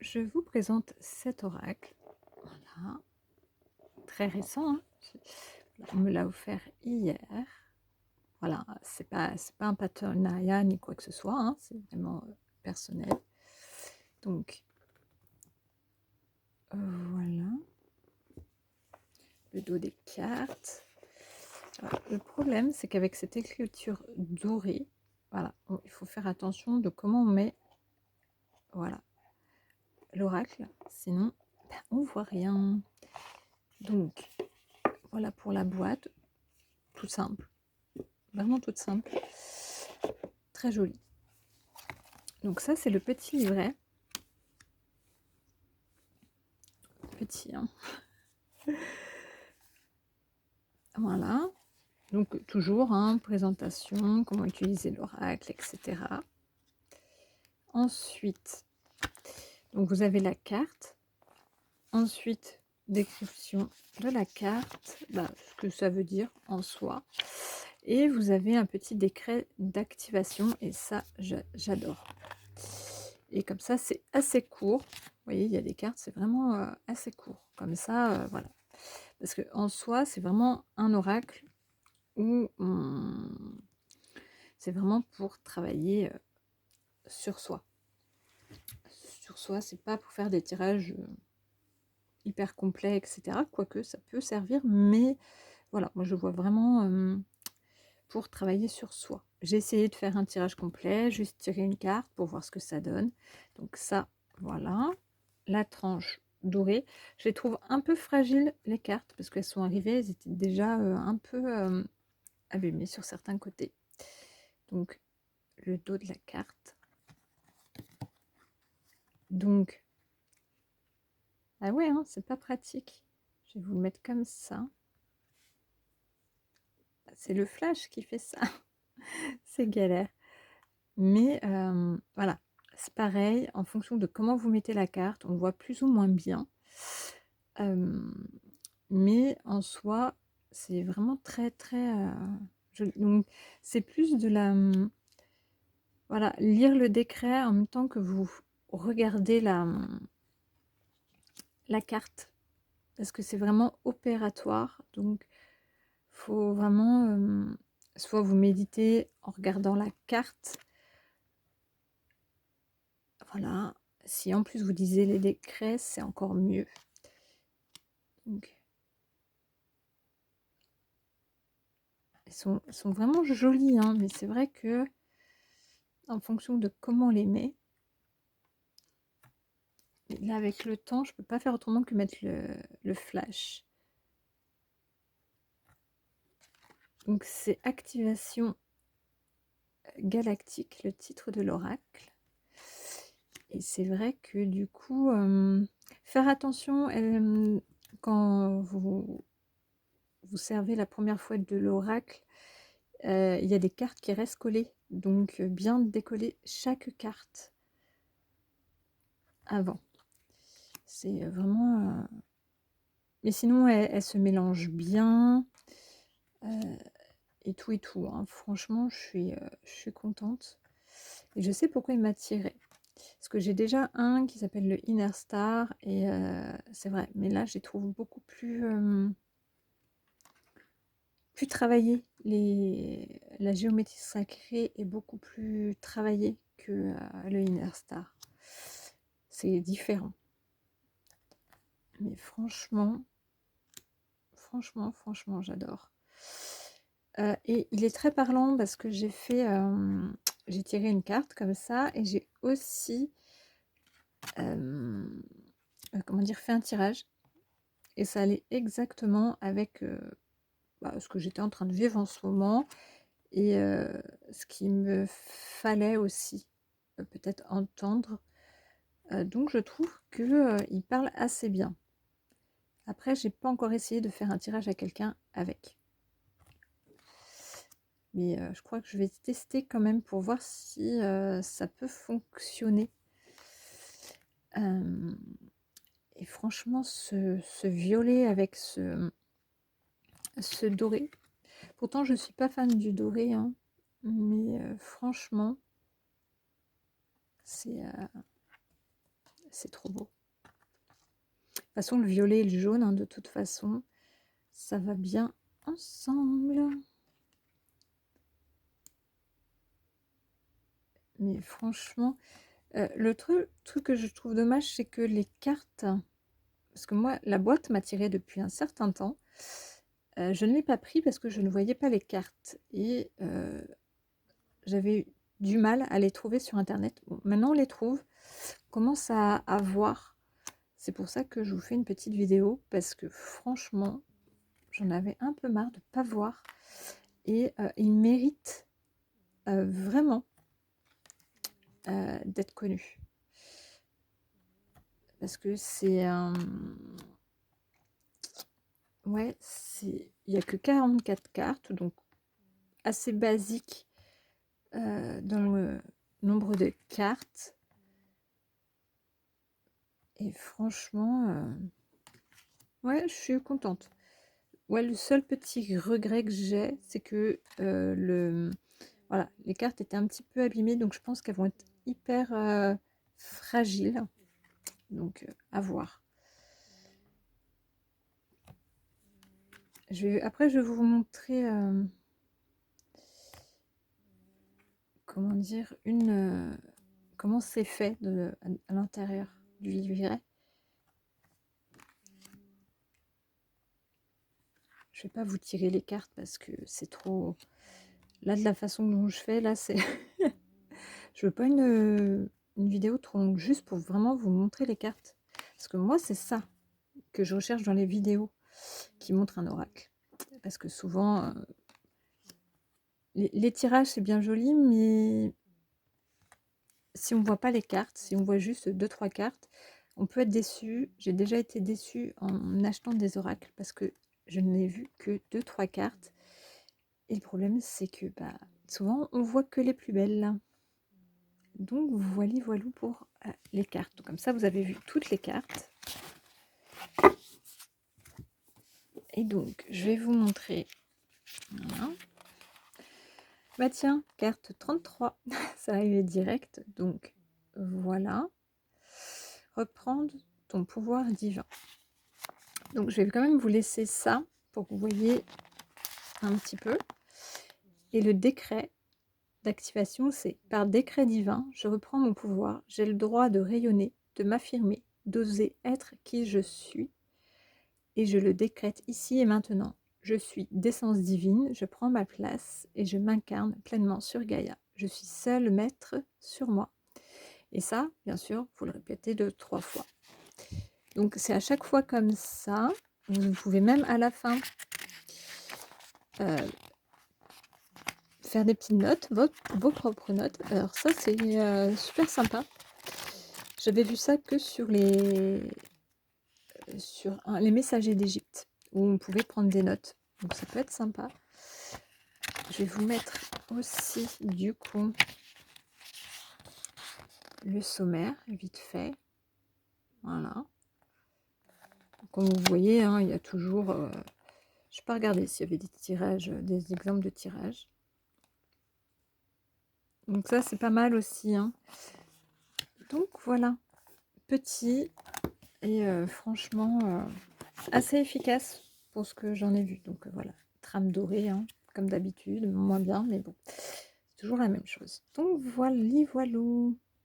je vous présente cet oracle. Voilà, très récent, hein. On me l'a offert hier. Voilà, c'est pas un partenariat ni quoi que ce soit, hein, c'est vraiment personnel. Donc, voilà, le dos des cartes. Alors, le problème, c'est qu'avec cette écriture dorée, voilà, il faut faire attention de comment on met, voilà, l'oracle, sinon on voit rien. Donc, voilà pour la boîte, tout simple, vraiment toute simple, très jolie. Donc ça, c'est le petit livret. Petit, hein. Voilà. Donc toujours, hein, présentation, comment utiliser l'oracle, etc. Ensuite, donc vous avez la carte. Ensuite, description de la carte, ce que ça veut dire en soi. Et vous avez un petit décret d'activation et ça, j'adore. Et comme ça, c'est assez court. Vous voyez, il y a des cartes, c'est vraiment assez court. Comme ça, voilà. Parce qu'en soi, c'est vraiment un oracle où c'est vraiment pour travailler sur soi. Sur soi, c'est pas pour faire des tirages hyper complets, etc. Quoique ça peut servir, mais voilà, moi je vois vraiment pour travailler sur soi. J'ai essayé de faire un tirage complet, juste tirer une carte pour voir ce que ça donne. Donc ça, voilà. La tranche dorée. Je les trouve un peu fragiles, les cartes, parce qu'elles sont arrivées, elles étaient déjà un peu abîmées sur certains côtés. Donc, le dos de la carte. Donc, ah ouais, hein, c'est pas pratique. Je vais vous le mettre comme ça. C'est le flash qui fait ça. C'est galère. Mais voilà, c'est pareil, en fonction de comment vous mettez la carte, on voit plus ou moins bien. Mais en soi, c'est vraiment très très joli. Donc, c'est plus de la... voilà, lire le décret en même temps que vous regardez la carte. Parce que c'est vraiment opératoire. Donc, faut vraiment... soit vous méditez en regardant la carte. Voilà. Si en plus vous lisez les décrets, c'est encore mieux. Donc, elles sont vraiment jolies, hein, mais c'est vrai que en fonction de comment on les met, là avec le temps, je peux pas faire autrement que mettre le flash. Donc c'est Activation Galactique, le titre de l'oracle. Et c'est vrai que du coup, faire attention quand vous servez la première fois de l'oracle, il y a des cartes qui restent collées. Donc bien décoller chaque carte avant. C'est vraiment... mais sinon, elle se mélange bien. Et tout, hein. Franchement, je suis contente. Et je sais pourquoi il m'a tiré. Parce que j'ai déjà un qui s'appelle le Inner Star. Et c'est vrai. Mais là, je les trouve beaucoup plus travaillé. La géométrie sacrée est beaucoup plus travaillée que le Inner Star. C'est différent. Mais franchement, j'adore. Et il est très parlant parce que j'ai tiré une carte comme ça et j'ai aussi, comment dire, fait un tirage. Et ça allait exactement avec ce que j'étais en train de vivre en ce moment et ce qu'il me fallait aussi peut-être entendre. Donc je trouve qu'il parle assez bien. Après, j'ai pas encore essayé de faire un tirage à quelqu'un avec. Mais je crois que je vais tester quand même pour voir si ça peut fonctionner. Et franchement, ce violet avec ce doré. Pourtant, je ne suis pas fan du doré, hein, mais franchement, c'est C'est trop beau. De toute façon, le violet et le jaune, hein, de toute façon, ça va bien ensemble. Mais franchement, le truc que je trouve dommage, c'est que les cartes, parce que moi, la boîte m'attirait depuis un certain temps. Je ne l'ai pas pris parce que je ne voyais pas les cartes. Et j'avais eu du mal à les trouver sur Internet. Bon, maintenant, on les trouve. On commence à voir. C'est pour ça que je vous fais une petite vidéo. Parce que franchement, j'en avais un peu marre de ne pas voir. Et ils méritent vraiment d'être connus. Parce que c'est un... Ouais, il n'y a que 44 cartes, donc assez basique dans le nombre de cartes. Et franchement, ouais, je suis contente. Ouais, le seul petit regret que j'ai, c'est que voilà, les cartes étaient un petit peu abîmées, donc je pense qu'elles vont être hyper fragiles. Donc, à voir. Après, je vais vous montrer, comment dire, comment c'est fait à l'intérieur du livret. Je vais pas vous tirer les cartes parce que c'est trop... Là, de la façon dont je fais, là, c'est... Je veux pas une vidéo trop longue, juste pour vraiment vous montrer les cartes. Parce que moi, c'est ça que je recherche dans les vidéos qui montrent un oracle. Parce que souvent, les tirages, c'est bien joli, mais si on ne voit pas les cartes, si on voit juste 2-3 cartes, on peut être déçu. J'ai déjà été déçue en achetant des oracles parce que je n'ai vu que 2-3 cartes. Et le problème, c'est que souvent, on voit que les plus belles. Donc, voilà pour les cartes. Donc, comme ça, vous avez vu toutes les cartes. Et donc, je vais vous montrer. Voilà. Bah tiens, carte 33. Ça arrivait direct. Donc, voilà. Reprendre ton pouvoir divin. Donc, je vais quand même vous laisser ça pour que vous voyez un petit peu. Et le décret d'activation, c'est: par décret divin, je reprends mon pouvoir. J'ai le droit de rayonner, de m'affirmer, d'oser être qui je suis. Et je le décrète ici et maintenant. Je suis d'essence divine, je prends ma place et je m'incarne pleinement sur Gaïa. Je suis seul maître sur moi. Et ça, bien sûr, vous le répétez 2-3 fois. Donc c'est à chaque fois comme ça. Vous pouvez même à la fin faire des petites notes, vos propres notes. Alors ça, c'est super sympa. J'avais vu ça que sur les messagers d'Égypte, où on pouvait prendre des notes. Donc ça peut être sympa. Je vais vous mettre aussi, du coup, le sommaire, vite fait. Voilà. Comme vous voyez, hein, il y a toujours... je n'ai pas regardé s'il y avait des tirages, des exemples de tirages. Donc ça, c'est pas mal aussi. Hein. Donc voilà. Petit et franchement assez efficace pour ce que j'en ai vu. Donc voilà. Trame dorée, hein, comme d'habitude. Moins bien, mais bon. C'est toujours la même chose. Donc voilà, voilou.